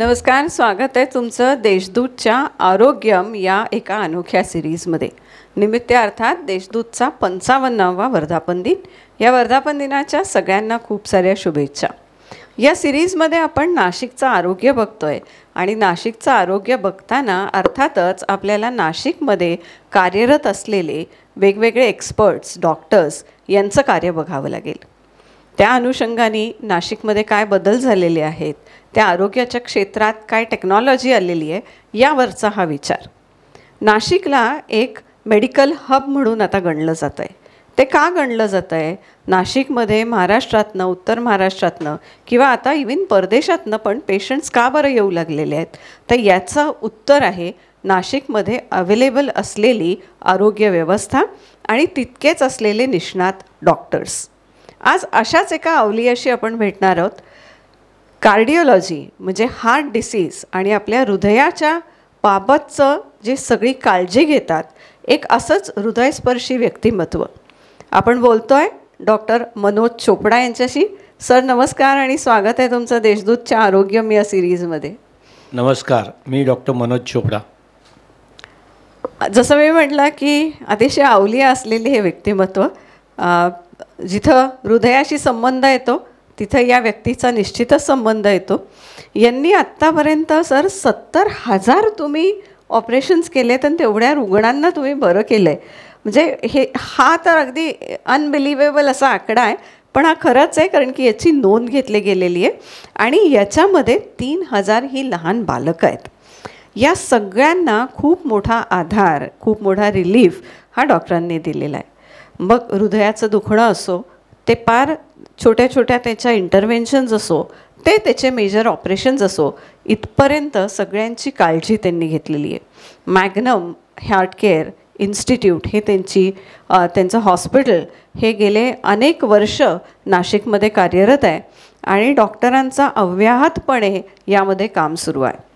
नमस्कार, स्वागत आहे तुमचं देशदूतच्या आरोग्यम या एका अनोख्या सिरीजमध्ये. निमित्त अर्थात देशदूतचा 55वा वर्धापन दिन. या वर्धापन दिनाच्या सगळ्यांना खूप साऱ्या शुभेच्छा. या सिरीजमध्ये आपण नाशिकचं आरोग्य बघतोय आणि नाशिकचं आरोग्य बघताना अर्थातच आपल्याला नाशिकमध्ये कार्यरत असलेले वेगवेगळे एक्सपर्ट्स, डॉक्टर्स यांचं कार्य बघावं लागेल. त्या अनुषंगाने नाशिकमध्ये काय बदल झालेले आहेत, त्या आरोग्याच्या क्षेत्रात काय टेक्नॉलॉजी आलेली आहे, यावरचा हा विचार. नाशिकला एक मेडिकल हब म्हणून आता गणलं जातं आहे. ते का गणलं जातं आहे? नाशिकमध्ये महाराष्ट्रातनं, उत्तर महाराष्ट्रातनं किंवा आता इव्हन परदेशातनं पण पेशंट्स का बरं येऊ लागलेले आहेत? तर याचं उत्तर आहे नाशिकमध्ये अवेलेबल असलेली आरोग्य व्यवस्था आणि तितकेच असलेले निष्णात डॉक्टर्स. आज अशाच एका अवलियाशी आपण भेटणार आहोत. कार्डिओलॉजी म्हणजे हार्ट डिसीज आणि आपल्या हृदयाच्या बाबतचं जे सगळी काळजी घेतात, एक असंच हृदयस्पर्शी व्यक्तिमत्व. आपण बोलतोय डॉक्टर मनोज चोपडा यांच्याशी. सर नमस्कार आणि स्वागत आहे तुमचं देशदूतच्या आरोग्यम या सिरीजमध्ये. नमस्कार, मी डॉक्टर मनोज चोपडा. जसं मी म्हटलं की अतिशय अवलिया असलेले हे व्यक्तिमत्व, जिथं हृदयाशी संबंध येतो तिथं या व्यक्तीचा निश्चितच संबंध येतो. यांनी आत्तापर्यंत सर 70,000 तुम्ही ऑपरेशन्स केलेत आणि तेवढ्या रुग्णांना तुम्ही बरं केलं आहे. म्हणजे हा तर अगदी अनबिलिव्हेबल असा आकडा आहे, पण हा खरंच आहे, कारण की याची नोंद घेतली गेलेली आहे. आणि याच्यामध्ये 3,000 ही लहान बालकं आहेत. या सगळ्यांना खूप मोठा आधार, खूप मोठा रिलीफ हा डॉक्टरांनी दिलेला आहे. मग हृदयाचं दुखणं असो, ते पार छोट्या छोट्या त्याच्या इंटरव्हेन्शन्स असो, ते त्याचे मेजर ऑपरेशन्स असो, इथपर्यंत सगळ्यांची काळजी त्यांनी घेतलेली आहे. मॅग्नम हार्ट केअर इन्स्टिट्यूट हे त्यांचं हॉस्पिटल हे गेले अनेक वर्ष नाशिकमध्ये कार्यरत आहे आणि डॉक्टरांचा अव्याहतपणे यामध्ये काम सुरू आहे.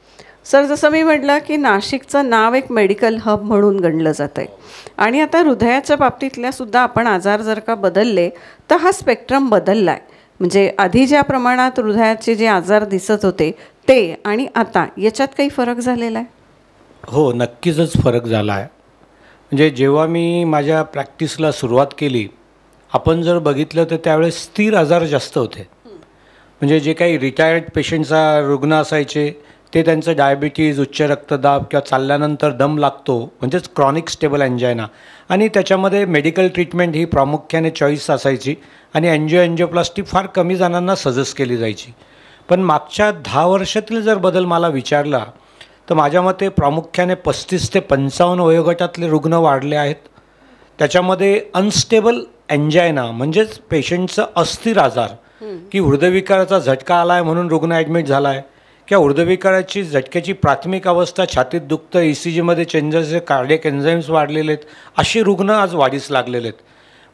सर जसं मी म्हटलं की नाशिकचं नाव एक मेडिकल हब म्हणून गणलं जातं आहे आणि आता हृदयाच्या बाबतीतल्या सुद्धा आपण आजार जर का बदलले तर हा स्पेक्ट्रम बदलला आहे. म्हणजे आधी ज्या प्रमाणात हृदयाचे जे आजार दिसत होते ते आणि आता याच्यात काही फरक झालेला आहे? हो, नक्कीच फरक झाला आहे. म्हणजे जेव्हा मी माझ्या प्रॅक्टिसला सुरुवात केली, आपण जर बघितलं तर त्यावेळेस स्थिर आजार जास्त होते. म्हणजे जे काही रिटायर्ड पेशंटचा रुग्ण असायचे ते त्यांचं डायबिटीज, उच्च रक्तदाब किंवा चालल्यानंतर दम लागतो म्हणजेच क्रॉनिक स्टेबल अँजायना, आणि त्याच्यामध्ये मेडिकल ट्रीटमेंट ही प्रामुख्याने चॉईस असायची आणि एन्जिओप्लास्टी फार कमी जणांना सजेस्ट केली जायची. पण मागच्या 10 वर्षातील जर बदल मला विचारला तर माझ्या मते प्रामुख्याने 35 ते 55 वयोगटातले रुग्ण वाढले आहेत. त्याच्यामध्ये अनस्टेबल अँजायना म्हणजेच पेशंटचं अस्थिर आजार, की हृदयविकाराचा झटका आला आहे म्हणून रुग्ण ॲडमिट झाला आहे, किंवा हृदयविकाराची झटक्याची प्राथमिक अवस्था, छातीत दुखतं, ECGमध्ये चेंजेस, कार्डियक एन्झाईम्स वाढलेले आहेत, असे रुग्ण आज वाढीस लागलेले आहेत.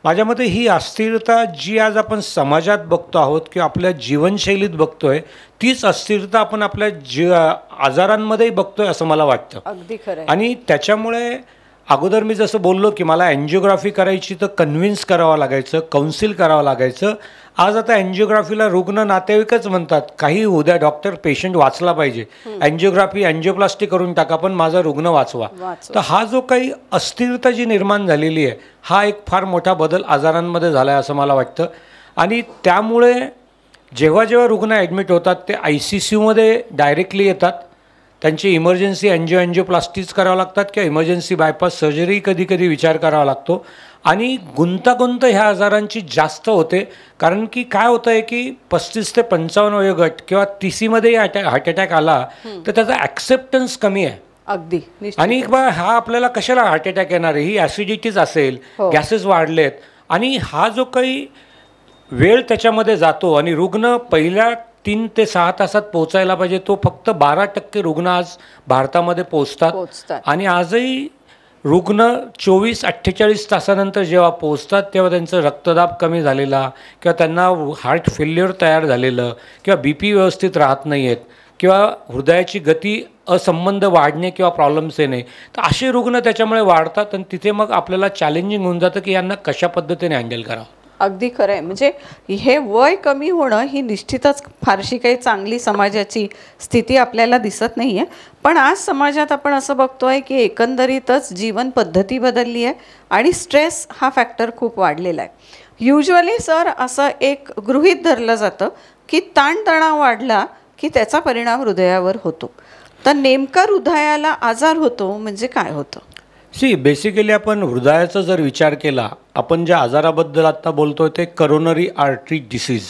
माझ्या मते ही अस्थिरता जी आज आपण समाजात बघतो आहोत किंवा आपल्या जीवनशैलीत बघतो आहे, तीच अस्थिरता आपण आपल्या आजारांमध्येही बघतो आहे असं मला वाटतं. अगदी खरं. आणि त्याच्यामुळे अगोदर मी जसं बोललो की मला एन्जिओग्राफी करायची तर कन्व्हिन्स करावं लागायचं, काउन्सिल करावं लागायचं. आज आता एन्जिओग्राफीला रुग्ण नातेवाईकच म्हणतात, काही उद्या डॉक्टर पेशंट वाचला पाहिजे, एन्जिओग्राफी एन्जिओप्लास्टी करून टाका पण माझा रुग्ण वाचवा. तर हा जो काही अस्थिरता जी निर्माण झालेली आहे, हा एक फार मोठा बदल आजारांमध्ये झाला आहे असं मला वाटतं. आणि त्यामुळे जेव्हा जेव्हा रुग्ण ॲडमिट होतात ते ICCUमध्ये डायरेक्टली येतात. त्यांची इमर्जन्सी एन्जिओप्लास्टीज करावं लागतात किंवा इमर्जन्सी बायपास सर्जरी कधी कधी विचार करावा लागतो. आणि गुंतागुंत ह्या आजारांची जास्त होते, कारण की काय होतं आहे की 35 ते 55 वयोगट किंवा 30मध्ये हार्ट अटॅक आला तर त्याचा ॲक्सेप्टन्स कमी आहे. अगदी. आणि हा आपल्याला कशाला हार्ट अटॅक येणार आहे, ही ॲसिडिटीज असेल, गॅसेस वाढलेत, आणि हा जो काही वेळ त्याच्यामध्ये जातो आणि रुग्ण पहिल्या 3 ते 6 तासात पोहोचायला पाहिजे, तो फक्त 12% रुग्ण आज भारतामध्ये पोहोचतात. आणि आजही रुग्ण 24-48 तासानंतर जेव्हा पोहोचतात तेव्हा त्यांचं रक्तदाब कमी झालेला किंवा त्यांना हार्ट फेल्युअर तयार झालेलं किंवा BP व्यवस्थित राहत नाही आहेत किंवा हृदयाची गती असंबंध वाढणे किंवा प्रॉब्लेम्स येणे, तर असे रुग्ण त्याच्यामुळे वाढतात. आणि तिथे मग आपल्याला चॅलेंजिंग होऊन जातं की यांना कशा पद्धतीने हँडल करावं. अगदी खरं आहे. म्हणजे हे वय कमी होणं ही निश्चितच फारशी काही चांगली समाजाची स्थिती आपल्याला दिसत नाही आहे. पण आज समाजात आपण असं बघतो आहे की एकंदरीतच जीवन पद्धती बदलली आहे आणि स्ट्रेस हा फॅक्टर खूप वाढलेला आहे. युजली सर असं एक गृहीत धरलं जातं की ताणतणाव वाढला की त्याचा परिणाम हृदयावर होतो. तर नेमका हृदयाला आजार होतो म्हणजे काय होतं? बेसिकली आपण हृदयाचा जर विचार केला, आपण ज्या आजाराबद्दल आत्ता बोलतोय ते करोनरी आर्टरी डिसीज,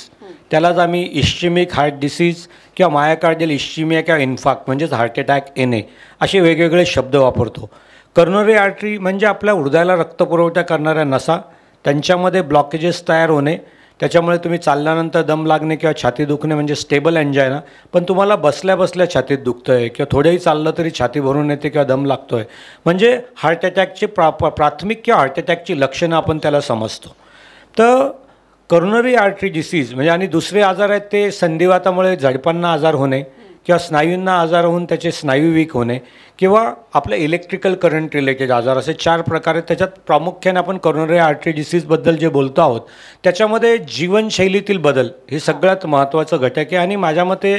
त्यालाच आम्ही इश्चेमिक हार्ट डिसीज किंवा मायोकार्डियल इश्चेमिया किंवा इन्फार्क्ट म्हणजेच हार्ट अटॅक येणे असे वेगवेगळे शब्द वापरतो. करोनरी आर्टरी म्हणजे आपल्या हृदयाला रक्तपुरवठा करणाऱ्या नसा, त्यांच्यामध्ये ब्लॉकेजेस तयार होणे, त्याच्यामुळे तुम्ही चालल्यानंतर दम लागणे किंवा छाती दुखणे म्हणजे स्टेबल एंजायना, पण तुम्हाला बसल्या बसल्या छातीत दुखतं आहे किंवा थोडंही चाललं तरी छाती भरून येते किंवा दम लागतो आहे, म्हणजे हार्ट अटॅकची प्राथमिक किंवा हार्ट अटॅकची लक्षणं आपण त्याला समजतो. तर करोनरी आर्टरी डिसीज म्हणजे आणि दुसरे आजार आहेत ते संधिवातामुळे झडपांना आजार होणे किंवा स्नायूंना आजार होऊन त्याचे स्नायू वीक होणे किंवा आपलं इलेक्ट्रिकल करंट रिलेटेड आजार, असे 4 प्रकार आहेत. त्याच्यात प्रामुख्याने आपण करोनरी आर्टरी डिसीजबद्दल जे बोलतो आहोत त्याच्यामध्ये जीवनशैलीतील बदल हे सगळ्यात महत्त्वाचं घटक आहे. आणि माझ्या मते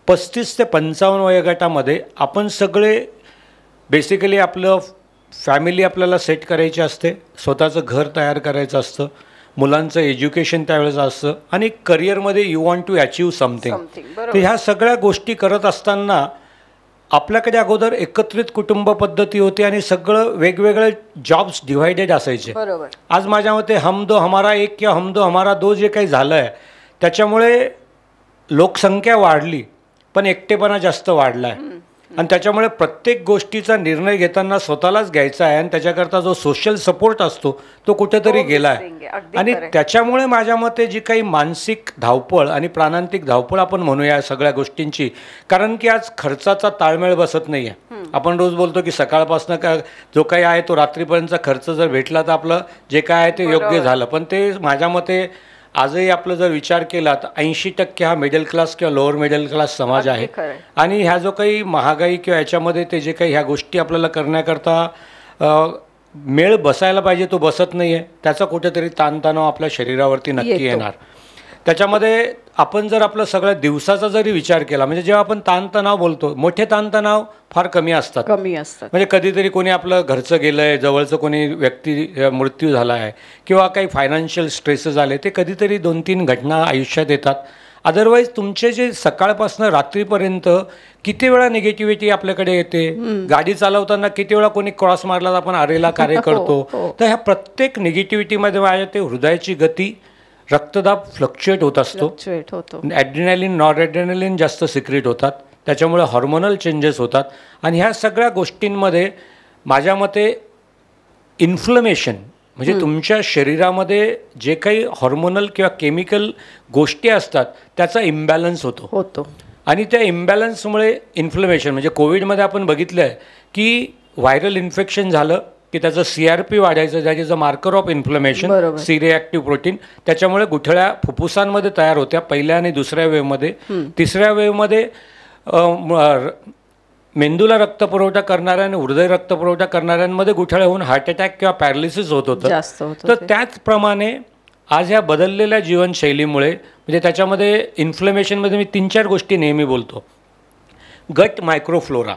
35 ते 55 वयोगटामध्ये आपण सगळे बेसिकली आपलं फॅमिली आपल्याला सेट करायची असते, स्वतःचं घर तयार करायचं असतं, मुलांचं एज्युकेशन त्यावेळेस असतं आणि करिअरमध्ये you want to achieve something. तर ह्या सगळ्या गोष्टी करत असताना आपल्याकडे अगोदर एकत्रित कुटुंब पद्धती होती आणि सगळं वेगवेगळे जॉब्स डिव्हायडेड असायचे. आज माझ्या मते हम दो हमारा एक किंवा हम दो हमारा दो जे काही झालं आहे त्याच्यामुळे लोकसंख्या वाढली पण एकटेपणा जास्त वाढला आहे आणि त्याच्यामुळे प्रत्येक गोष्टीचा निर्णय घेताना स्वतःलाच घ्यायचा आहे आणि त्याच्याकरता जो सोशल सपोर्ट असतो तो कुठेतरी गेला आहे. आणि त्याच्यामुळे माझ्या मते जी काही मानसिक धावपळ आणि प्राणांतिक धावपळ आपण म्हणूया या सगळ्या गोष्टींची, कारण की आज खर्चाचा ताळमेळ बसत नाही आहे. आपण रोज बोलतो की सकाळपासून का जो काही आहे तो रात्रीपर्यंतचा खर्च जर भेटला तर आपलं जे काय आहे ते योग्य झालं, पण ते माझ्या मते आजही आपलं जर विचार केला तर 80% हा मिडल क्लास किंवा लोअर मिडल क्लास समाज आहे. आणि ह्या जो काही महागाई किंवा याच्यामध्ये ते जे काही ह्या गोष्टी आपल्याला करण्याकरता मेळ बसायला पाहिजे तो बसत नाही आहे, त्याचा कुठेतरी ताणतणाव आपल्या शरीरावरती नक्की येणार. त्याच्यामध्ये आपण जर आपलं सगळ्या दिवसाचा जरी विचार केला, म्हणजे जेव्हा आपण ताणतणाव बोलतो मोठे ताणतणाव फार कमी असतात. म्हणजे कधीतरी कोणी आपलं घरचं गेलं आहे, जवळचं कोणी व्यक्ती मृत्यू झाला आहे किंवा काही फायनान्शियल स्ट्रेसेस आले, ते कधीतरी 2-3 घटना आयुष्यात येतात. अदरवाईज तुमचे जे सकाळपासून रात्रीपर्यंत किती वेळा निगेटिव्हिटी आपल्याकडे येते, गाडी चालवताना किती वेळा कोणी क्रॉस मारला तर आपण आरेला कार्य करतो. तर ह्या प्रत्येक निगेटिव्हिटीमध्ये माझ्या ते हृदयाची गती, रक्तदाब फ्लक्च्युएट होत असतो, ॲड्रिनॅलिन नॉरॲड्रिनॅलिन जास्त सिक्रेट होतात, त्याच्यामुळे हॉर्मोनल चेंजेस होतात. आणि ह्या सगळ्या गोष्टींमध्ये माझ्या मते इन्फ्लमेशन म्हणजे तुमच्या शरीरामध्ये जे काही हॉर्मोनल किंवा केमिकल गोष्टी असतात त्याचा इम्बॅलन्स होतो. आणि त्या इम्बॅलन्समुळे इन्फ्लमेशन म्हणजे कोविडमध्ये आपण बघितलं आहे की व्हायरल इन्फेक्शन झालं की त्याचं CRP वाढायचं, that is a marker of inflammation, C reactive protein. त्याच्यामुळे गुठळ्या फुफ्फुसांमध्ये तयार होत्या पहिल्या आणि दुसऱ्या वेव्हमध्ये. तिसऱ्या वेव्हमध्ये मेंदूला रक्तपुरवठा करणाऱ्या आणि हृदय रक्तपुरवठा करणाऱ्यांमध्ये गुठळ्या होऊन हार्ट अटॅक किंवा पॅरालिसिस होत होतं. तर त्याचप्रमाणे आज ह्या बदललेल्या जीवनशैलीमुळे म्हणजे त्याच्यामध्ये इन्फ्लमेशनमध्ये मी 3-4 गोष्टी नेहमी बोलतो. गट मायक्रोफ्लोरा,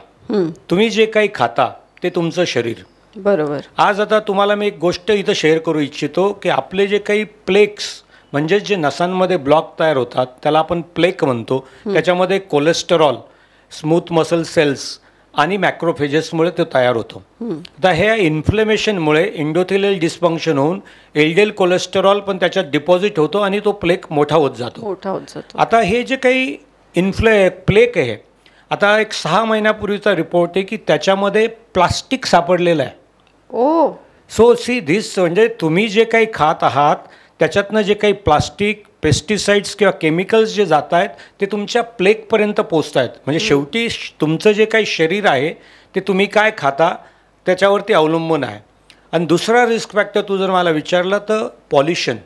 तुम्ही जे काही खाता ते तुमचं शरीर. बरोबर. आज आता तुम्हाला मी एक गोष्ट इथं शेअर करू इच्छितो की आपले जे काही प्लेक्स म्हणजे जे नसांमध्ये ब्लॉक तयार होतात त्याला आपण प्लेक म्हणतो. त्याच्यामध्ये कोलेस्टेरॉल, स्मूथ मसल सेल्स आणि मॅक्रोफेजेसमुळे तो तयार होतो. आता ह्या इन्फ्लेमेशनमुळे इंडोथेलियल डिस्फंक्शन होऊन LDL कोलेस्टेरॉल पण त्याच्यात डिपॉझिट होतो आणि तो प्लेक मोठा होत जातो. आता हे जे काही प्लेक आहे, आता एक 6 महिन्यापूर्वीचा रिपोर्ट आहे की त्याच्यामध्ये प्लास्टिक सापडलेलं आहे. सो सी धिस म्हणजे तुम्ही जे काही खात आहात त्याच्यातनं जे काही प्लास्टिक, पेस्टिसाइड्स किंवा केमिकल्स जे जात आहेत ते तुमच्या प्लेकपर्यंत पोचत आहेत. म्हणजे शेवटी तुमचं जे काही शरीर आहे ते तुम्ही काय खाता त्याच्यावरती अवलंबून आहे. आणि दुसरा रिस्क फॅक्टर तू जर मला विचारलं तर pollution,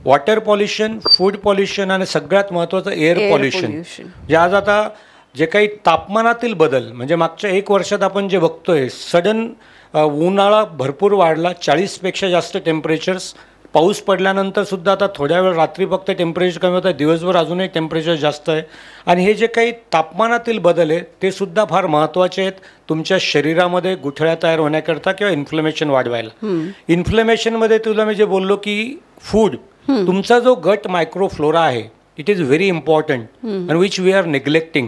water pollution, food pollution आणि सगळ्यात महत्त्वाचं एअर पॉल्युशन. जे आज आता जे काही तापमानातील बदल म्हणजे मागच्या 1 वर्षात आपण जे बघतोय, सडन उन्हाळा भरपूर वाढला, 40पेक्षा जास्त टेम्परेचर्स पाऊस पडल्यानंतर सुद्धा आता थोड्या वेळ रात्री फक्त टेम्परेचर कमी होतं, दिवसभर अजूनही टेम्परेचर जास्त आहे. आणि हे जे काही तापमानातील बदल आहे ते सुद्धा फार महत्त्वाचे आहेत तुमच्या शरीरामध्ये गुठळ्या तयार होण्याकरता किंवा इन्फ्लेमेशन वाढवायला. इन्फ्लेमेशनमध्ये तुला मी जे बोललो की फूड, तुमचा जो गट मायक्रोफ्लोरा आहे it is very important and which we are neglecting.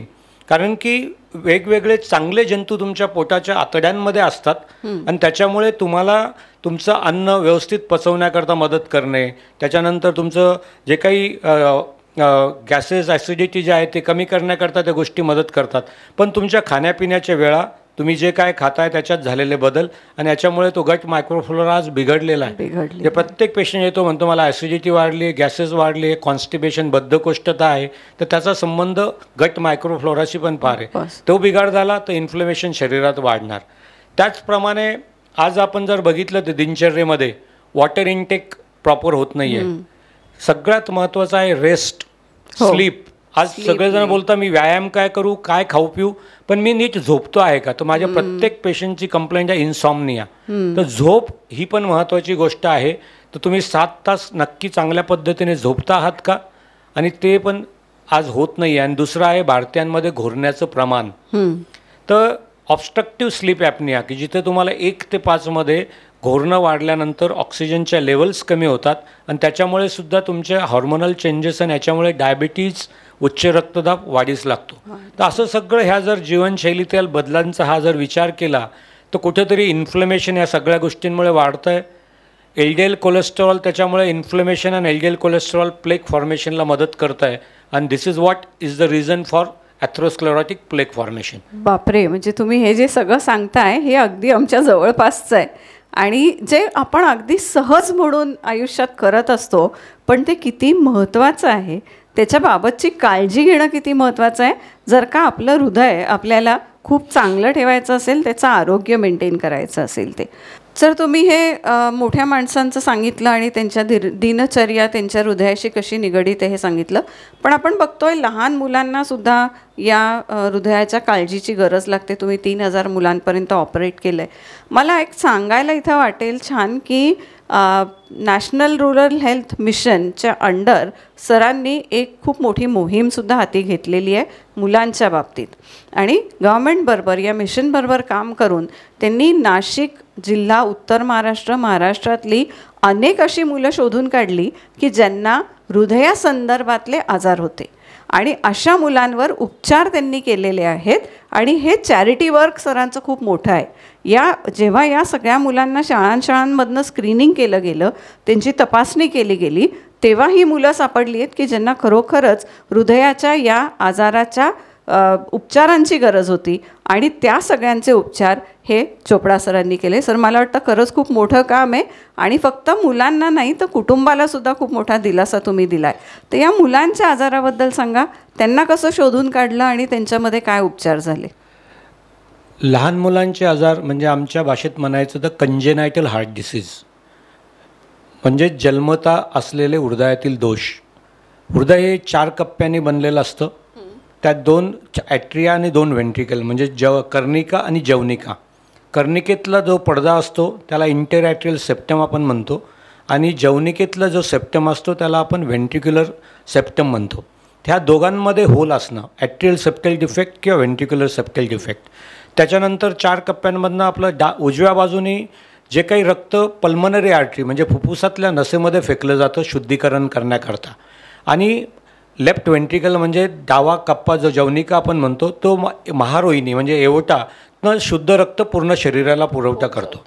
कारण की वेगवेगळे चांगले जंतू तुमच्या पोटाच्या आतड्यांमध्ये असतात आणि त्याच्यामुळे तुम्हाला तुमचं अन्न व्यवस्थित पचवण्याकरता मदत करणे, त्याच्यानंतर तुमचं जे काही गॅसेस ॲसिडिटी जे आहे ते कमी करण्याकरता त्या गोष्टी मदत करतात. पण तुमच्या खाण्यापिण्याच्या वेळा, तुम्ही जे काय खाताय त्याच्यात झालेले बदल आणि याच्यामुळे तो गट मायक्रोफ्लोरा आज बिघडलेला आहे. जे प्रत्येक पेशंट येतो म्हणतो मला ॲसिडिटी वाढली, गॅसेस वाढले, कॉन्स्टिपेशन, बद्धकोष्ठता आहे, तर त्याचा संबंध गट मायक्रोफ्लोराशी पण फार आहे. तो बिघाड झाला तर इन्फ्लेमेशन शरीरात वाढणार. त्याचप्रमाणे आज आपण जर बघितलं तर दिनचर्येमध्ये वॉटर इनटेक प्रॉपर होत नाही आहे. सगळ्यात महत्त्वाचं आहे रेस्ट, स्लीप. आज सगळेजण बोलता मी व्यायाम काय करू, काय खाऊ पिऊ, पण मी नीट झोपतो आहे का? तर माझ्या प्रत्येक पेशंटची कंप्लेंट आहे इन्सॉम्निया. तर झोप ही पण महत्त्वाची गोष्ट आहे. तर तुम्ही 7 तास नक्की चांगल्या पद्धतीने झोपता आहात का? आणि ते पण आज होत नाही आहे. आणि दुसरं आहे भारतीयांमध्ये घोरण्याचं प्रमाण. तर ऑब्स्ट्रक्टिव्ह स्लीप ॲपनिया की जिथे तुम्हाला 1 ते 5 मध्ये घोरणं वाढल्यानंतर ऑक्सिजनच्या लेवल्स कमी होतात आणि त्याच्यामुळे सुद्धा तुमचे हॉर्मोनल चेंजेस आणि याच्यामुळे डायबिटीज, उच्च रक्तदाब वाढीस लागतो. तर असं सगळं ह्या जर जीवनशैलीतील बदलांचा हा जर विचार केला तर कुठेतरी इन्फ्लेमेशन या सगळ्या गोष्टींमुळे वाढतं आहे. LDL कोलेस्ट्रॉल, त्याच्यामुळे इन्फ्लेमेशन आणि LDL कोलेस्ट्रॉल प्लेक फॉर्मेशनला मदत करतं आहे. आणि this is what is the reason for atherosclerotic plaque formation. बापरे, म्हणजे तुम्ही हे जे सगळं सांगताय हे अगदी आमच्या जवळपासचं आहे आणि जे आपण अगदी सहज म्हणून आयुष्यात करत असतो, पण ते किती महत्त्वाचं आहे, त्याच्याबाबतची काळजी घेणं किती महत्त्वाचं आहे. जर का आपलं हृदय आपल्याला खूप चांगलं ठेवायचं असेल, त्याचं आरोग्य मेंटेन करायचं असेल ते. जर तुम्ही हे मोठ्या माणसांचं सांगितलं आणि त्यांच्या दिनचर्या त्यांच्या हृदयाशी कशी निगडीत आहे हे सांगितलं, पण आपण बघतोय लहान मुलांनासुद्धा या हृदयाच्या काळजीची गरज लागते. तुम्ही 3000 मुलांपर्यंत ऑपरेट केलं आहे. मला एक सांगायला इथं वाटेल छान की नॅशनल रूरल हेल्थ मिशनच्या अंडर सरांनी एक खूप मोठी मोहीमसुद्धा हाती घेतलेली आहे मुलांच्या बाबतीत. आणि गव्हर्मेंटबरोबर या मिशनबरोबर काम करून त्यांनी नाशिक जिल्हा, उत्तर महाराष्ट्र, महाराष्ट्रातली अनेक अशी मुलं शोधून काढली की ज्यांना हृदयासंदर्भातले आजार होते आणि अशा मुलांवर उपचार त्यांनी केलेले आहेत. आणि हे चॅरिटी वर्क सरांचं खूप मोठं आहे. जेव्हा या सगळ्या मुलांना शाळांमधनं स्क्रीनिंग केलं गेलं, त्यांची तपासणी केली गेली, तेव्हा ही मुलं सापडली आहेत की ज्यांना खरोखरच हृदयाच्या या आजाराच्या उपचारांची गरज होती आणि त्या सगळ्यांचे उपचार हे चोपडा सरांनी केले. सर, मला वाटतं खरंच खूप मोठं काम आहे आणि फक्त मुलांना नाही तर कुटुंबालासुद्धा खूप मोठा दिलासा तुम्ही दिला आहे. तर या मुलांच्या आजाराबद्दल सांगा, त्यांना कसं शोधून काढलं आणि त्यांच्यामध्ये काय उपचार झाले? लहान मुलांचे आजार म्हणजे आमच्या भाषेत म्हणायचं तर कंजेनायटल हार्ट डिसीज, म्हणजे जन्मता असलेले हृदयातील दोष. हृदय हे 4 कप्प्यांनी बनलेलं असतं. त्यात 2 ॲट्रिया आणि 2 व्हेंट्रिकल म्हणजे कर्णिका आणि जवनिका. कर्णिकेतला जो पडदा असतो त्याला इंटेरॲट्रियल सेप्टम आपण म्हणतो आणि जवनिकेतला जो सेप्टम असतो त्याला आपण व्हेंट्रिक्युलर सेप्टम म्हणतो. ह्या दोघांमध्ये होल असणं, ॲट्रियल सेप्टल डिफेक्ट किंवा व्हेंट्रिक्युलर सेप्टल डिफेक्ट. त्याच्यानंतर 4 कप्प्यांमधनं आपलं उजव्या बाजूने जे काही रक्त पल्मनरी आर्टरी म्हणजे फुफ्फुसातल्या नसेमध्ये फेकलं जातं शुद्धीकरण करण्याकरता. आणि लेफ्ट व्हेंट्रिकल म्हणजे डावा कप्पा जो जवनिका आपण म्हणतो तो महारोहिणी म्हणजे एओटानं शुद्ध रक्त पूर्ण शरीराला पुरवठा करतो.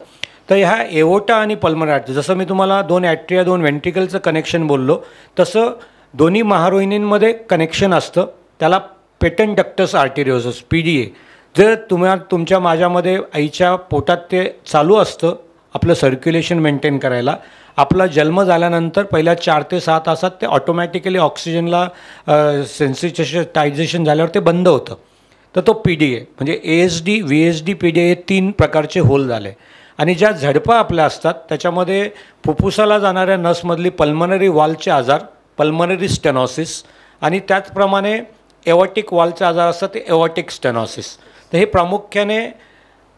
तर ह्या एओटा आणि पल्मनरी आर्टरी, जसं मी तुम्हाला 2 ॲट्रिया 2 व्हेंट्रिकलचं कनेक्शन बोललो, तसं दोन्ही महारोहिणींमध्ये कनेक्शन असतं. त्याला पेटंट डक्टस आर्टेरिओसस PDA. जर तुमच्या माझ्यामध्ये आईच्या पोटात ते चालू असतं आपलं सर्क्युलेशन मेंटेन करायला. आपला जन्म झाल्यानंतर पहिल्या 4 ते 6 तासात ते ऑटोमॅटिकली ऑक्सिजनला सेन्सिटायझेशन झाल्यावर ते बंद होतं. तर तो PDA म्हणजे ASD, VSD, PDA हे 3 प्रकारचे होल झाले. आणि ज्या झडपा आपल्या असतात त्याच्यामध्ये फुफ्फुसाला जाणाऱ्या नसमधली पल्मनरी वॉलचे आजार, पल्मनरी स्टेनॉसिस, आणि त्याचप्रमाणे एवॉटिक वॉलचे आजार असतात ते एवॉटिक स्टेनॉसिस. तर हे प्रामुख्याने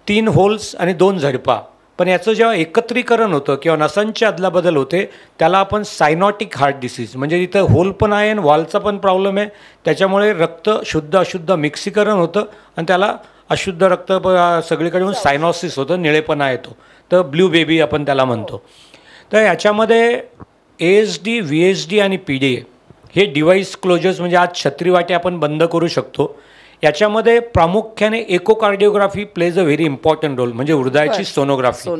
3 होल्स आणि 2 झडपा. पण याचं जेव्हा एकत्रीकरण होतं किंवा नसांची अदलाबदल होते त्याला आपण सायनॉटिक हार्ट डिसीज, म्हणजे तिथं होल पण आहे आणि वॉलचा पण प्रॉब्लेम आहे, त्याच्यामुळे रक्त शुद्ध अशुद्ध मिक्सीकरण होतं आणि त्याला अशुद्ध रक्त सगळीकडे येऊन सायनॉसिस होतं, निळेपणा येतो, तर ब्ल्यू बेबी आपण त्याला म्हणतो. तर याच्यामध्ये ASD, VSD आणि PDA हे डिव्हाइस क्लोजर्स, म्हणजे आज छत्रीवाटे आपण बंद करू शकतो. याच्यामध्ये प्रामुख्याने echocardiography plays a very important role, म्हणजे हृदयाची सोनोग्राफी.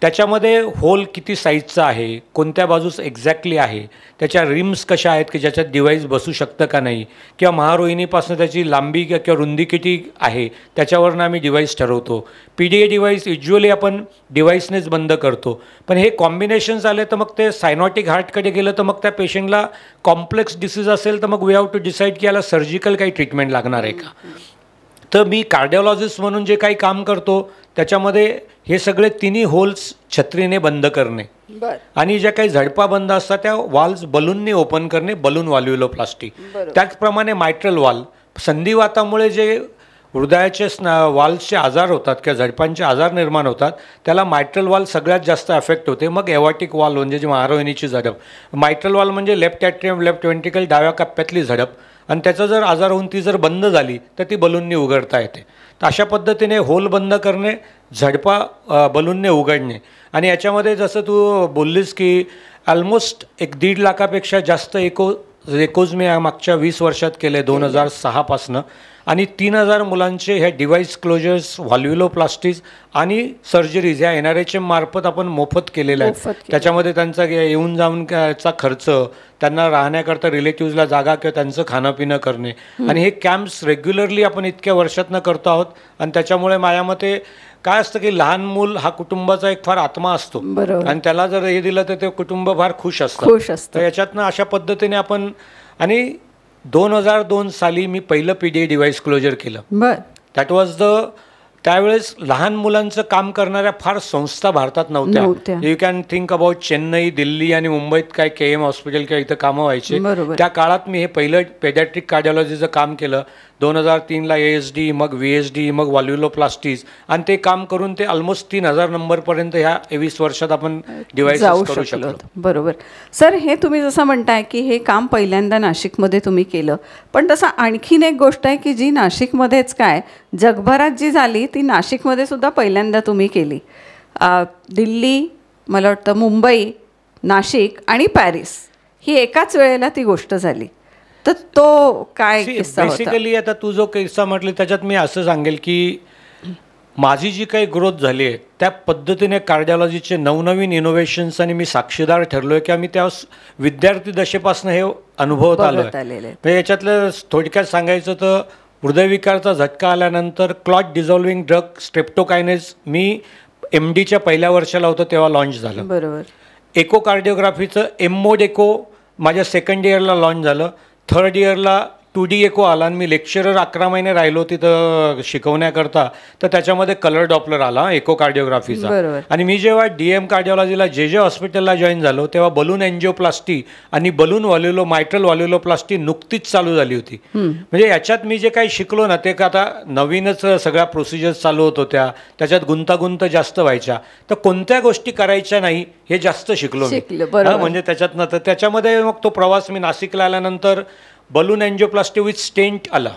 त्याच्यामध्ये होल किती साईजचा आहे, कोणत्या बाजूस एक्झॅक्टली आहे, त्याच्या रिम्स कशा आहेत की ज्याच्यात डिव्हाइस बसू शकतं का नाही, किंवा महारोहिणीपासून त्याची लांबी किंवा रुंदी किती आहे त्याच्यावरनं आम्ही डिव्हाइस ठरवतो. PDA डिव्हाइस युज्युअली आपण डिव्हाइसनेच बंद करतो, पण हे कॉम्बिनेशन्स आले तर मग ते सायनॉटिक हार्टकडे गेलं तर मग त्या पेशंटला कॉम्प्लेक्स डिसीज असेल तर मग वी हॅव टू डिसाईड की याला सर्जिकल काही ट्रीटमेंट लागणार आहे का. तर मी कार्डिओलॉजिस्ट म्हणून जे काही काम करतो त्याच्यामध्ये हे सगळे तिन्ही होल्स छत्रीने बंद करणे आणि ज्या काही झडपा बंद असतात त्या वॉल्स बलूनने ओपन करणे, बलून व्हॉल्व्युलोप्लास्टी. त्याचप्रमाणे मायट्रल वॉल, संधिवातामुळे जे हृदयाचे वॉल्सचे आजार होतात किंवा झडपांचे आजार निर्माण होतात त्याला मायट्रल वॉल सगळ्यात जास्त अफेक्ट होते. मग एवॉटिक वॉल म्हणजे जी महारोहिणीची झडप, मायट्रल वॉल म्हणजे लेफ्ट ॲट्रियम लेफ्ट वेंट्रिकल डाव्या कप्प्यातली झडप, आणि त्याचा जर आजार होऊन ती जर बंद झाली तर ती बलूनने उघडता येते. तर अशा पद्धतीने होल बंद करणे, झडपा बलूनने उघडणे. आणि याच्यामध्ये जसं तू बोललीस की ऑलमोस्ट 1.5 लाखापेक्षा जास्त एकोज मी मागच्या 20 वर्षात केले 2006 आणि 3000 मुलांचे ह्या डिव्हाइस क्लोजर्स, व्हॉल्व्युलोप्लास्टीज आणि सर्जरीज ह्या NRHM मार्फत आपण मोफत केलेल्या आहेत. त्याच्यामध्ये त्यांचा येऊन जाऊनचा खर्च, त्यांना राहण्याकरता रिलेटिव्हजला जागा किंवा त्यांचं खाणं पिणं करणे, आणि हे कॅम्प्स रेग्युलरली आपण इतक्या वर्षातनं करतो आहोत. आणि त्याच्यामुळे माझ्या मते काय असतं की लहान मूल हा कुटुंबाचा एक फार आत्मा असतो आणि त्याला जर हे दिलं तर ते कुटुंब फार खुश असतं. तर याच्यातनं अशा पद्धतीने आपण, आणि 2002 साली मी पहिलं PDA डिव्हाइस क्लोजर केलं. दॅट वॉज त्यावेळेस लहान मुलांचं काम करणाऱ्या फार संस्था भारतात नव्हत्या. You can think about Chennai, Delhi आणि मुंबईत काय KM हॉस्पिटल किंवा इथं कामं व्हायचे. त्या काळात मी हे पहिलं पेडॅट्रिक कार्डिओलॉजीचं काम केलं. 2003ला ASD, मग VSD, मग व्हॉल्व्युलोप्लास्टीज, आणि ते काम करून ते ऑलमोस्ट 3000 नंबरपर्यंत ह्या 20 वर्षात आपण डिव्हाइस करू शकलो. बरोबर सर, हे तुम्ही जसं म्हणताय की हे काम पहिल्यांदा नाशिकमध्ये तुम्ही केलं, पण तसं आणखीन एक गोष्ट आहे की जी नाशिकमध्येच काय जगभरात जी झाली ती नाशिकमध्ये सुद्धा पहिल्यांदा तुम्ही केली. दिल्ली, मला वाटतं मुंबई, नाशिक आणि पॅरिस ही एकाच वेळेला ती गोष्ट झाली. तर तो काय किस्सा होता? बेसिकली आता तू जो किस्सा म्हटली त्याच्यात मी असं सांगेल की माझी जी काही ग्रोथ झाली आहे त्या पद्धतीने कार्डिओलॉजीचे नवनवीन इनोव्हेशन्स आणि मी साक्षीदार ठरलो आहे की आम्ही त्या विद्यार्थी दशेपासून हे अनुभवत आलो आहे. याच्यातलं थोडक्यात सांगायचं तर हृदयविकारचा झटका आल्यानंतर क्लॉट डिझॉल्विंग ड्रग स्ट्रेप्टोकायनेज मी MDच्या पहिल्या वर्षाला होतं तेव्हा लॉन्च झालं. बरोबर. एकोकार्डिओग्राफीचं एममोड एको माझ्या सेकंड इयरला लॉन्च झालं. थर्ड इयरला 2D एको आला आणि मी लेक्चरर 11 महिने राहिलो तिथं शिकवण्याकरता, तर त्याच्यामध्ये कलर डॉपलर आला एकोकार्डिओग्राफीचा. आणि मी जेव्हा DM कार्डिओलॉजीला JJ हॉस्पिटलला जॉईन झालो तेव्हा बलून एन्जिओप्लास्टी आणि बलून मायट्रल व्हॉल्व्युलोप्लास्टी नुकतीच चालू झाली होती. म्हणजे याच्यात मी जे काही शिकलो ना ते आता नवीनच सगळ्या प्रोसिजर्स चालू होत होत्या, त्याच्यात गुंतागुंत जास्त व्हायच्या, तर कोणत्या गोष्टी करायच्या नाही हे जास्त शिकलो मी. म्हणजे त्याच्यातनं तर त्याच्यामध्ये मग तो प्रवास मी नाशिकला आल्यानंतर बलून एन्जिओप्लास्टी विथ स्टेंट आला.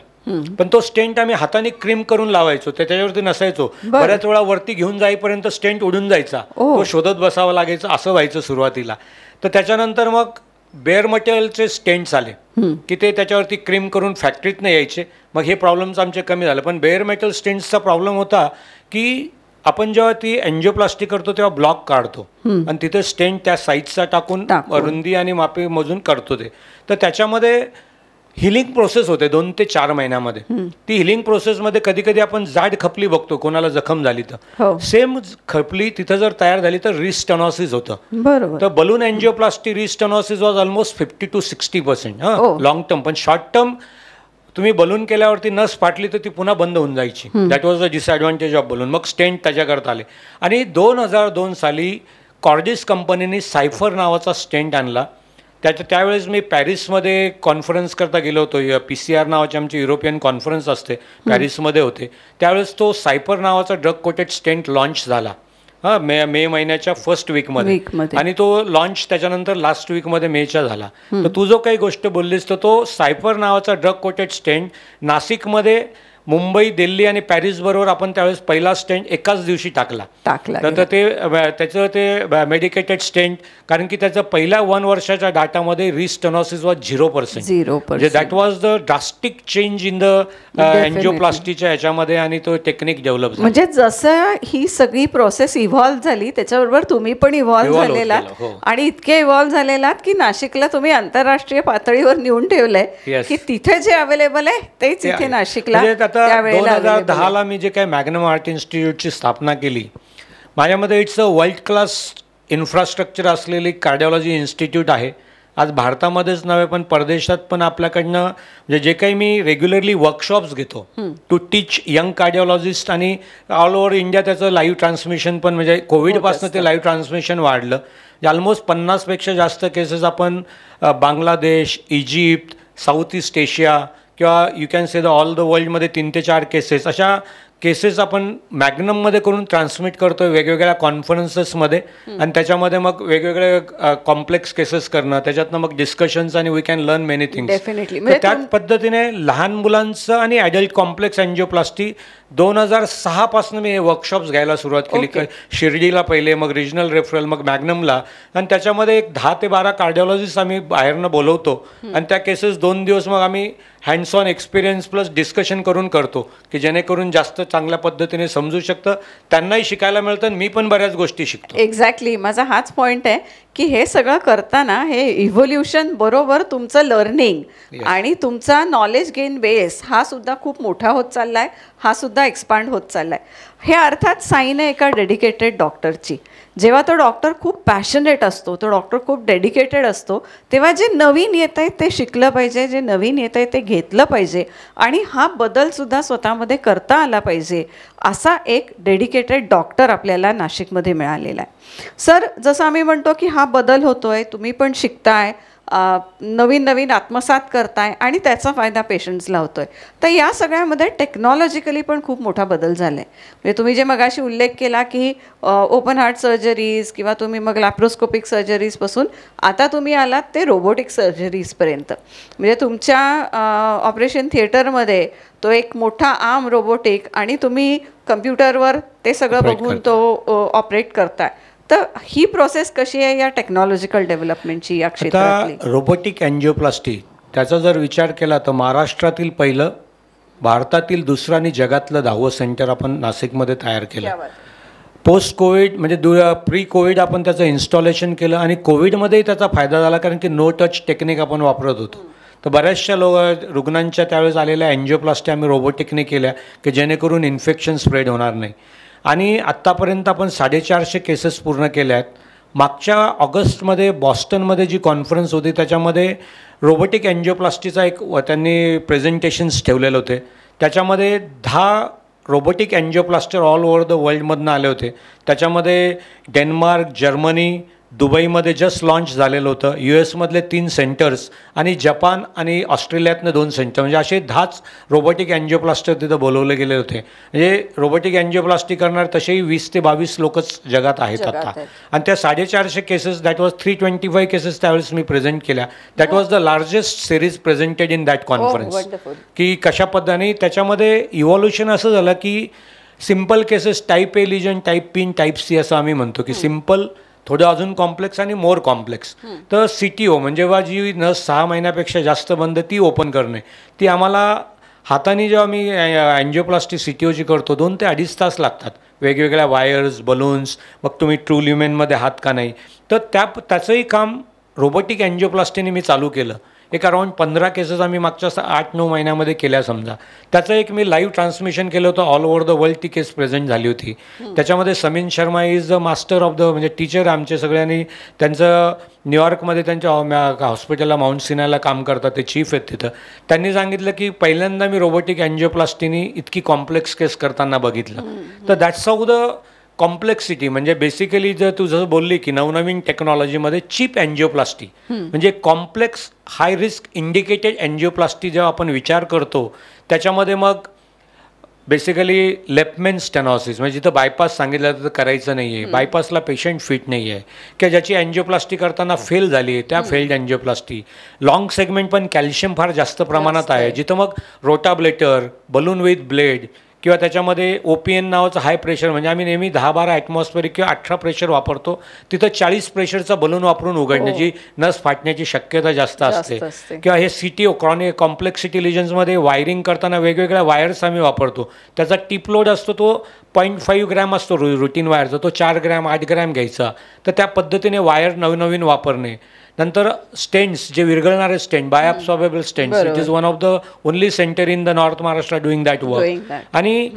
पण तो स्टेंट आम्ही हाताने क्रीम करून लावायचो, त्याच्यावरती नसायचो. बऱ्याच वेळा वरती घेऊन जाईपर्यंत स्टेंट उडून जायचा, तो शोधत बसावा लागायचं, असं व्हायचं सुरुवातीला. तर त्याच्यानंतर मग बेअर मटेरियलचे स्टेंट्स आले की ते त्याच्यावरती क्रीम करून फॅक्टरीतनं यायचे. मग हे प्रॉब्लेम्स आमचे कमी झाले. पण बेअर मेटल स्टेंट्सचा प्रॉब्लेम होता की आपण जेव्हा ती एन्जिओप्लास्टी करतो तेव्हा ब्लॉक काढतो आणि तिथे स्टेंट त्या साईजचा टाकून रुंदी आणि मापे मोजून करतो ते. तर त्याच्यामध्ये हिलिंग प्रोसेस होते 2 ते 4 महिन्यामध्ये. ती हिलिंग प्रोसेसमध्ये कधी कधी आपण जाड खपली बघतो, कोणाला जखम झाली तर सेम खपली तिथं जर तयार झाली तर रिस्टनॉसिस होतं. तर balloon angioplasty restenosis was almost 50 to 60% long term. पण शॉर्ट टर्म तुम्ही बलून केल्यावरती नस फाटली तर ती पुन्हा बंद होऊन जायची. That was the disadvantage of balloon. मग स्टेंट त्याच्याकरता आले. आणि 2002 साली कॉर्डिस कंपनीने सायफर नावाचा स्टेंट आणला. त्यावेळेस मी पॅरिसमध्ये कॉन्फरन्स करता गेलो होतो. PCR नावाची आमची युरोपियन कॉन्फरन्स असते, पॅरिसमध्ये होते. त्यावेळेस तो सायफर नावाचा ड्रग कोटेड स्टेंट लॉन्च झाला हां, मे महिन्याच्या फर्स्ट वीकमध्ये, आणि तो लॉन्च त्याच्यानंतर लास्ट वीकमध्ये मेच्या झाला. तर तू जो काही गोष्ट बोललीस तर तो सायफर नावाचा ड्रग कोटेड स्टेंट नाशिकमध्ये मुंबई, दिल्ली आणि पॅरिस बरोबर आपण त्यावेळेस पहिला स्टेंट एकाच दिवशी टाकला. तर ते त्याचं ते मेडिकेटेड स्टेंट, कारण की त्याचं पहिल्या 1 वर्षाच्या डाटामध्ये रिस्टेनॉसिस वॉज 0%. म्हणजे that was the drastic change in the एन्जिओप्लास्टीच्या याच्यामध्ये, आणि तो टेक्निक डेव्हलप झाला. म्हणजे जसं ही सगळी प्रोसेस इव्हॉल्व्ह झाली त्याच्याबरोबर तुम्ही पण इव्हॉल्व्ह झालेला, आणि इतके इव्हॉल्व्ह झालेलात की नाशिकला तुम्ही आंतरराष्ट्रीय पातळीवर नेऊन ठेवलंय की तिथे जे अवेलेबल आहे तेच इथे नाशिकला. आता 2010ला मी जे काही मॅग्नम आर्ट इन्स्टिट्यूटची स्थापना केली, माझ्यामध्ये it's a world class infrastructure असलेली कार्डिओलॉजी इन्स्टिट्यूट आहे. आज भारतामध्येच नव्हे पण परदेशात पण आपल्याकडनं म्हणजे जे काही मी रेग्युलरली वर्कशॉप्स घेतो टू टीच यंग कार्डिओलॉजिस्ट, आणि ऑल ओव्हर इंडिया त्याचं लाईव्ह ट्रान्समिशन पण, म्हणजे कोविडपासून ते लाईव्ह ट्रान्समिशन वाढलं. ऑलमोस्ट 50पेक्षा जास्त केसेस आपण Bangladesh, Egypt, south east Asia किंवा you can say the all the वर्ल्डमध्ये 3 ते 4 केसेस, अशा केसेस आपण मॅग्नममध्ये करून ट्रान्समिट करतो आहे वेगवेगळ्या कॉन्फरन्सेसमध्ये. आणि त्याच्यामध्ये मग वेगवेगळे कॉम्प्लेक्स केसेस करणं, त्याच्यातनं मग डिस्कशन्स, आणि we can learn many things. त्याच पद्धतीने लहान मुलांचं आणि ॲडल्ट कॉम्प्लेक्स एन्जिओप्लास्टी 2006 पासून मी हे वर्कशॉप्स घ्यायला सुरुवात केली. शिर्डीला पहिले, मग रिजनल रेफरल, मग मॅग्नमला. आणि त्याच्यामध्ये एक 10 ते 12 कार्डिओलॉजिस्ट आम्ही बाहेरनं बोलवतो, आणि त्या केसेस 2 दिवस मग आम्ही hands on experience plus discussion करून करतो, की जेणेकरून जास्त चांगल्या पद्धतीने समजू शकतं, त्यांनाही शिकायला मिळतं, आणि मी पण बऱ्याच गोष्टी शिकतो. एक्झॅक्टली, माझा हाच पॉईंट आहे की हे सगळं करताना हे इव्होल्युशन बरोबर तुमचं लर्निंग आणि तुमचा नॉलेज गेन बेस हा सुद्धा खूप मोठा होत चालला आहे, हा सुद्धा एक्सपांड होत चालला आहे. हे अर्थात साईन आहे एका डेडिकेटेड डॉक्टरची. जेव्हा तो डॉक्टर खूप पॅशनेट असतो, तो डॉक्टर खूप डेडिकेटेड असतो, तेव्हा जे नवीन येत आहे ते शिकलं पाहिजे, जे नवीन येत आहे ते घेतलं पाहिजे, आणि हा बदलसुद्धा स्वतःमध्ये करता आला पाहिजे, असा एक डेडिकेटेड डॉक्टर आपल्याला नाशिकमध्ये मिळालेला आहे. सर, जसं आम्ही म्हणतो की हा बदल होतो आहे, तुम्ही पण शिकताय, नवीन नवीन आत्मसात करताय, आणि त्याचा फायदा पेशंट्सला होतो आहे. तर या सगळ्यामध्ये टेक्नॉलॉजिकली पण खूप मोठा बदल झाला आहे. म्हणजे तुम्ही जे मगाशी उल्लेख केला की ओपन हार्ट सर्जरीज किंवा तुम्ही मग लॅप्रोस्कोपिक सर्जरीजपासून आता तुम्ही आलात ते रोबोटिक सर्जरीजपर्यंत. म्हणजे तुमच्या ऑपरेशन थिएटरमध्ये तो एक मोठा आर्म रोबोटिक, आणि तुम्ही कम्प्युटरवर ते सगळं बघून तो ऑपरेट करताय. तर ही प्रोसेस कशी आहे या टेक्नॉलॉजिकल डेव्हलपमेंटची या क्षेत्रातली? रोबोटिक एन्जिओप्लास्टी त्याचा जर विचार केला तर महाराष्ट्रातील पहिलं, भारतातील दुसरं आणि जगातलं 10वं सेंटर आपण नाशिकमध्ये तयार केलं. पोस्ट कोविड म्हणजे प्री कोविड आपण त्याचं इन्स्टॉलेशन केलं, आणि कोविडमध्येही त्याचा फायदा झाला, कारण की नो टच टेक्निक आपण वापरत होतो. तर बऱ्याचशा रुग्णांच्या त्यावेळेस आलेल्या एन्जिओप्लास्टी आम्ही रोबोटिकने केल्या, की जेणेकरून इन्फेक्शन स्प्रेड होणार नाही. आणि आत्तापर्यंत आपण 450 केसेस पूर्ण केल्या आहेत. मागच्या ऑगस्टमध्ये बॉस्टनमध्ये जी कॉन्फरन्स होती त्याच्यामध्ये रोबोटिक एन्जिओप्लास्टीचा एक त्यांनी प्रेझेंटेशन्स ठेवलेले होते. त्याच्यामध्ये 10 रोबोटिक एन्जिओप्लास्टर ऑल ओव्हर द वर्ल्डमधनं आले होते. त्याच्यामध्ये डेन्मार्क, जर्मनी, दुबईमध्ये जस्ट लॉन्च झालेलं होतं, US मधले 3 सेंटर्स, आणि जपान आणि ऑस्ट्रेलियातनं 2 सेंटर, म्हणजे असे 10च रोबोटिक एन्जिओप्लास्टर तिथं बोलवले गेले होते. म्हणजे रोबोटिक एन्जिओप्लास्टी करणार तसेही 20 ते 22 लोकच जगात आहेत आता. आणि त्या 450 केसेस, दॅट वॉज 325 केसेस त्यावेळेस मी प्रेझेंट केल्या. That was the largest series presented in that conference. की कशा पद्धतीने त्याच्यामध्ये इव्हॉल्युशन असं झालं की simple cases, type A lesion, type P, type C असं आम्ही म्हणतो, की सिम्पल, थोडं अजून कॉम्प्लेक्स आणि मोर कॉम्प्लेक्स. तर CTO म्हणजे जेव्हा जी नस 6 महिन्यापेक्षा जास्त बंद ती ओपन करणे, ती आम्हाला हाताने जेव्हा मी एन्जिओप्लास्टी CTOची करतो 2 ते 2.5 तास लागतात. वेगवेगळ्या वायर्स, बलून्स, मग तुम्ही ट्रू ल्युमेनमध्ये आहात का नाही, तर त्याचंही काम रोबोटिक एन्जिओप्लास्टीने मी चालू केलं. एक अराउंड 15 केसेस आम्ही मागच्या 8-9 महिन्यामध्ये केल्या समजा. त्याचं एक मी लाईव्ह ट्रान्समिशन केलं होतं, ऑल ओव्हर द वर्ल्ड ती केस प्रेझेंट झाली होती. त्याच्यामध्ये Sameen Sharma is the master of the, म्हणजे टीचर आमचे सगळ्यांनी, त्यांचं न्यूयॉर्कमध्ये त्यांच्या हॉस्पिटलला माउंट सिनायला काम करतात, ते चीफ आहेत तिथं. त्यांनी सांगितलं की पहिल्यांदा मी रोबोटिक एन्जिओप्लास्टीनी इतकी कॉम्प्लेक्स केस करताना बघितलं. तर दॅट्स हाऊ द कॉम्प्लेक्सिटी, म्हणजे बेसिकली जर तू जसं बोलली की नवनवीन टेक्नॉलॉजीमध्ये चीप एन्जिओप्लास्टी म्हणजे complex high risk indicated angioplasty जेव्हा आपण विचार करतो त्याच्यामध्ये मग बेसिकली लेफ्टमेन स्टेनॉसिस, म्हणजे जिथं बायपास सांगितलं तर करायचं नाही आहे, बायपासला पेशंट फिट नाही आहे किंवा ज्याची अँजिओप्लास्टी करताना फेल झाली आहे, त्या फेल्ड अँजिओप्लास्टी. लॉंग सेगमेंट पण कॅल्शियम फार जास्त प्रमाणात आहे, जिथं मग रोटाब्लेटर, बलून विथ ब्लेड किंवा त्याच्यामध्ये OPN नावाचं हाय प्रेशर, म्हणजे आम्ही नेहमी 10-12 ॲटमॉस्फेरिक किंवा 18 प्रेशर वापरतो, तिथं 40 प्रेशरचा बलून वापरून उघडण्याची नस फाटण्याची शक्यता जास्त असते. किंवा हे CTO क्रॉनिक कॉम्प्लेक्सिटी लिजन्समध्ये वायरिंग करताना वेगवेगळ्या वायर्स आम्ही वापरतो, त्याचा टिप लोड असतो तो 0.5 ग्रॅम असतो रुटीन वायरचा, तो 4 ग्रॅम 8 ग्रॅम घ्यायचा. तर त्या पद्धतीने वायर नवीन वापरणे. नंतर स्टेंट्स, जे विरघळणारे stent, bioabsorbable stents, it is one of the only centre in the north Maharashtra doing that work. आणि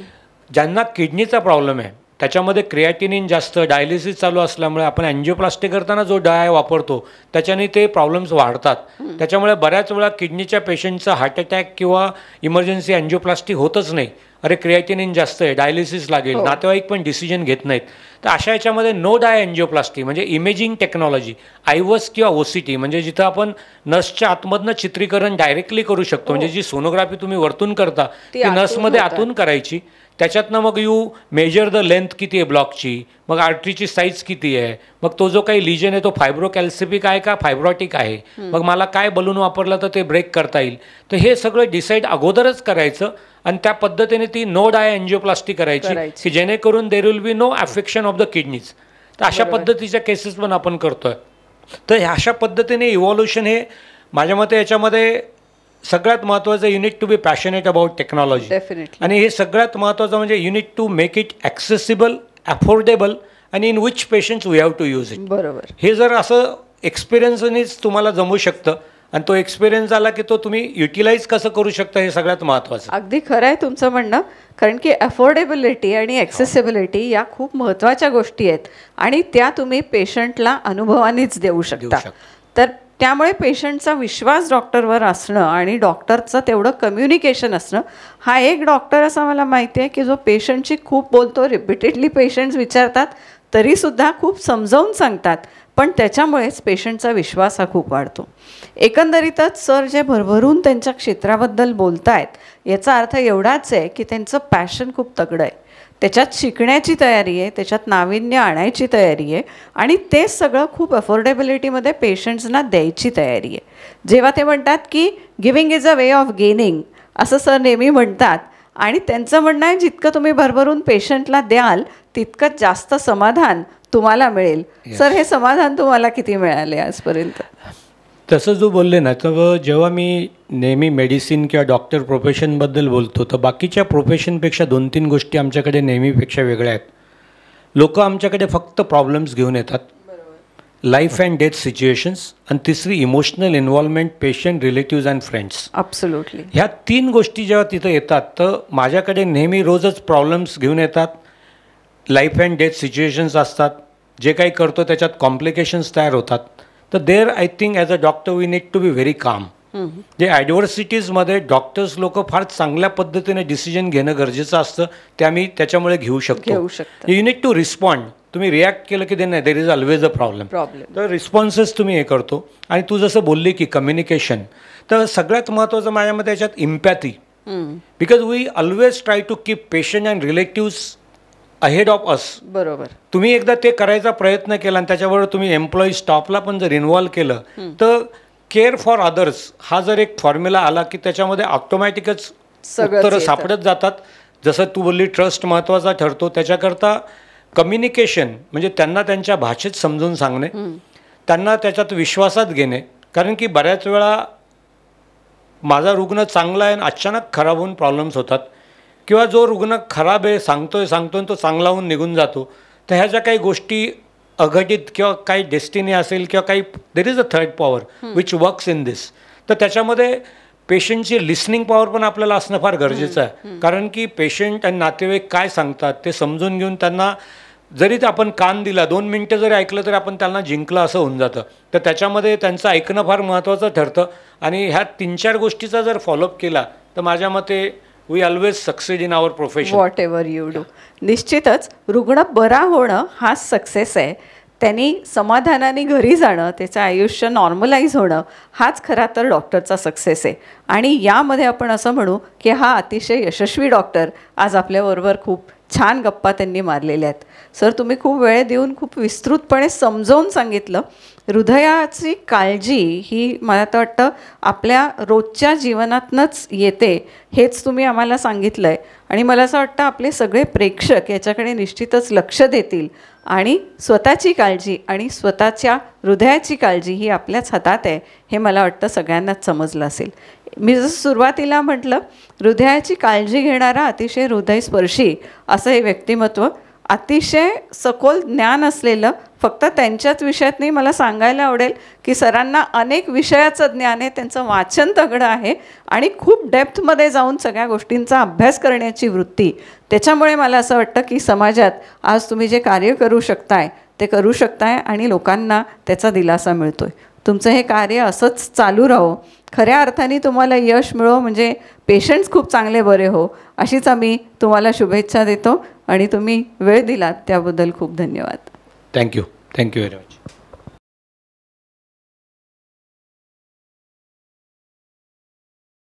ज्यांना किडनीचा प्रॉब्लेम आहे त्याच्यामध्ये क्रिएटिनिन जास्त, डायलिसिस चालू असल्यामुळे आपण अँजिओप्लास्टी करताना जो डाय वापरतो त्याच्याने ते प्रॉब्लेम्स वाढतात. त्याच्यामुळे बऱ्याच वेळा किडनीच्या पेशंटचा हार्ट अटॅक किंवा इमर्जन्सी अँजिओप्लास्टी होतच नाही. अरे क्रिएटिनिन जास्त आहे, डायलिसिस लागेल, नातेवाईक पण डिसिजन घेत नाहीत. तर अशा याच्यामध्ये नो डाय अँजिओप्लास्टी म्हणजे इमेजिंग टेक्नॉलॉजी, आयवस किंवा OCT, म्हणजे जिथं आपण नसच्या आतमधनं चित्रीकरण डायरेक्टली करू शकतो. म्हणजे जी सोनोग्राफी तुम्ही वरतून करता ती नसमध्ये आतून करायची. त्याच्यातनं मग मेजर द लेंथ किती आहे ब्लॉकची, मग आर्टरीची साईज किती आहे, मग तो जो काही लिजन आहे तो फायब्रोकॅल्सिफिक आहे का फायब्रॉटिक आहे, मग मला काय बलून वापरलं तर ते ब्रेक करता येईल. तर हे सगळं डिसाईड अगोदरच करायचं आणि त्या पद्धतीने ती नो डाय अँजिओप्लास्टी करायची की जेणेकरून there will be no affection of the kidneys. तर अशा पद्धतीच्या केसेस पण आपण करतोय. तर अशा पद्धतीने इव्हॉल्युशन हे माझ्या मते याच्यामध्ये सगळ्यात महत्त्वाचं, you need to be passionate about technology. आणि हे सगळ्यात महत्त्वाचं म्हणजे you need to make it accessible, affordable आणि in which patients we have to use it. बरोबर. हे जर असं एक्सपिरियन्सनेच तुम्हाला जमू शकतं आणि तो एक्सपिरियन्स आला की तो तुम्ही युटिलाइज कसं करू शकता हे सगळ्यात महत्त्वाचं. अगदी खरं आहे तुमचं म्हणणं, कारण की अफोर्डेबिलिटी आणि ॲक्सेसिबिलिटी या खूप महत्त्वाच्या गोष्टी आहेत आणि त्या तुम्ही पेशंटला अनुभवानेच देऊ शकता. तर त्यामुळे पेशंटचा विश्वास डॉक्टरवर असणं आणि डॉक्टरचं तेवढं कम्युनिकेशन असणं, हा एक डॉक्टर असा मला माहिती आहे की जो पेशंटशी खूप बोलतो, रिपीटेडली पेशंट्स विचारतात तरीसुद्धा खूप समजावून सांगतात, पण त्याच्यामुळेच पेशंटचा विश्वास हा खूप वाढतो. एकंदरीतच सर जे भरभरून त्यांच्या क्षेत्राबद्दल बोलतायत याचा अर्थ एवढाच आहे की त्यांचं पॅशन खूप तगडं आहे, त्याच्यात शिकण्याची तयारी आहे, त्याच्यात नाविन्य आणायची तयारी आहे आणि ते सगळं खूप अफोर्डेबिलिटीमध्ये पेशंट्सना द्यायची तयारी आहे. जेव्हा ते म्हणतात की giving is a way of gaining असं सर नेहमी म्हणतात आणि त्यांचं म्हणणं आहे जितकं तुम्ही भरभरून पेशंटला द्याल तितकंच जास्त समाधान तुम्हाला मिळेल. सर हे समाधान तुम्हाला किती मिळाले आजपर्यंत? तसं जो बोलले ना, तर जेव्हा मी नेहमी मेडिसिन किंवा डॉक्टर प्रोफेशनबद्दल बोलतो तर बाकीच्या प्रोफेशनपेक्षा 2-3 गोष्टी आमच्याकडे नेहमीपेक्षा वेगळ्या आहेत. लोक आमच्याकडे फक्त प्रॉब्लेम्स घेऊन येतात, लाईफ अँड डेथ सिच्युएशन्स, आणि तिसरी emotional involvement, patient, relatives and friends. Absolutely. ह्या 3 गोष्टी जेव्हा तिथं येतात तर माझ्याकडे नेहमी रोजच प्रॉब्लेम्स घेऊन येतात, लाईफ अँड डेथ सिच्युएशन्स असतात, जे काही करतो त्याच्यात कॉम्प्लिकेशन्स तयार होतात. तर there I think as a doctor we need to be very calm. जे ॲडव्हर्सिटीजमध्ये डॉक्टर्स लोक फार चांगल्या पद्धतीने डिसिजन घेणं गरजेचं असतं, ते आम्ही त्याच्यामुळे घेऊ शकतो. You need to respond. तुम्ही रिॲक्ट केलं की नाही, there is always a problem. तर रिस्पॉन्सेस तुम्ही हे करतो. आणि तू जसं बोलली की कम्युनिकेशन, तर सगळ्यात महत्त्वाचं माझ्यामध्ये याच्यात empathy, because we always try to keep patient and relatives ahead of us. बरोबर. तुम्ही एकदा ते करायचा प्रयत्न केला आणि त्याच्याबरोबर तुम्ही एम्प्लॉई स्टॉपला पण जर इन्व्हॉल्व केलं तर केअर फॉर अदर्स हा जर एक फॉर्म्युला आला की त्याच्यामध्ये ऑटोमॅटिकच उत्तरं सापडत जातात. जसं तू बोलली ट्रस्ट महत्त्वाचा ठरतो, त्याच्याकरता कम्युनिकेशन म्हणजे त्यांना त्यांच्या भाषेत समजून सांगणे, त्यांना त्याच्यात विश्वासात घेणे. कारण की बऱ्याच वेळा माझा रुग्ण चांगला आहे आणि अचानक खराब होऊन प्रॉब्लेम्स होतात, किंवा जो रुग्ण खराब आहे सांगतोय तो चांगला होऊन निघून जातो. तर ह्या ज्या काही गोष्टी अघटित किंवा काही डेस्टिनी असेल किंवा काही there is a third power which works in this, तर त्याच्यामध्ये पेशंटची लिसनिंग पॉवर पण आपल्याला असणं फार गरजेचं आहे. कारण की पेशंट आणि नातेवाईक काय सांगतात ते समजून घेऊन त्यांना जरी आपण कान दिला, 2 मिनटं जरी ऐकलं तरी आपण त्यांना जिंकलं असं होऊन जातं. तर त्याच्यामध्ये त्यांचं ऐकणं फार महत्त्वाचं ठरतं. आणि ह्या 3-4 गोष्टीचा जर फॉलोअप केला तर माझ्या मते we always succeed in our profession. Whatever you do. निश्चितच रुग्ण बरा होणं हाच सक्सेस आहे. त्यांनी समाधानाने घरी जाणं, त्याचं आयुष्य नॉर्मलाईज होणं, हाच खरा तर डॉक्टरचा सक्सेस आहे. आणि यामध्ये आपण असं म्हणू की हा अतिशय यशस्वी डॉक्टर आज आपल्याबरोबर खूप छान गप्पा त्यांनी मारलेल्या आहेत. सर, तुम्ही खूप वेळ देऊन खूप विस्तृतपणे समजावून सांगितलं. हृदयाची काळजी ही मला तर वाटतं आपल्या रोजच्या जीवनातनंच येते, हेच तुम्ही आम्हाला सांगितलं आहे. आणि मला असं वाटतं आपले सगळे प्रेक्षक याच्याकडे निश्चितच लक्ष देतील आणि स्वतःची काळजी आणि स्वतःच्या हृदयाची काळजी ही आपल्याच हातात आहे, हे मला वाटतं सगळ्यांनाच समजलं असेल. मी जसं सुरुवातीला म्हटलं, हृदयाची काळजी घेणारा अतिशय हृदयस्पर्शी असं हे व्यक्तिमत्व, अतिशय सखोल ज्ञान असलेलं, फक्त त्यांच्याच विषयात नाही, मला सांगायला आवडेल की सरांना अनेक विषयाचं ज्ञान आहे, त्यांचं वाचन तगडं आहे आणि खूप डेप्थमध्ये जाऊन सगळ्या गोष्टींचा अभ्यास करण्याची वृत्ती. त्याच्यामुळे मला असं वाटतं की समाजात आज तुम्ही जे कार्य करू शकताय ते करू शकताय आणि लोकांना त्याचा दिलासा मिळतो आहे. तुमचं हे कार्य असंच चालू राहो, खऱ्या अर्थाने तुम्हाला यश मिळो, म्हणजे पेशंट्स खूप चांगले बरे हो, अशीच आम्ही तुम्हाला शुभेच्छा देतो. आणि तुम्ही वेळ दिलात त्याबद्दल खूप धन्यवाद. Thank you very much.